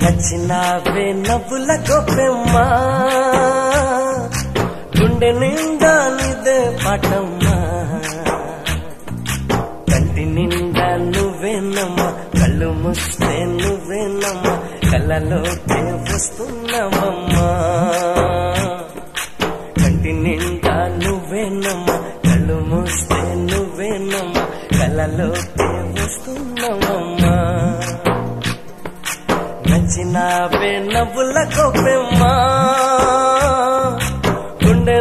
నచ్చినావే నవ్వుల గొప్పెమ్మా గుండె నిండా నీదే పాటమ్మా కంటి నిండా నువ్వేనమ్మా కళ్ళు మూస్తే నువ్వేనమ్మా కళ్ళలోకే వస్తున్నావమ్మా కంటి నిండా నువ్వేనమ్మా కళ్ళు మూస్తే నువ్వేనమ్మా కళ్ళలోకే వస్తున్నావమ్మా నచ్చినావే నవ్వుల గొప్పెమ్మా గుండె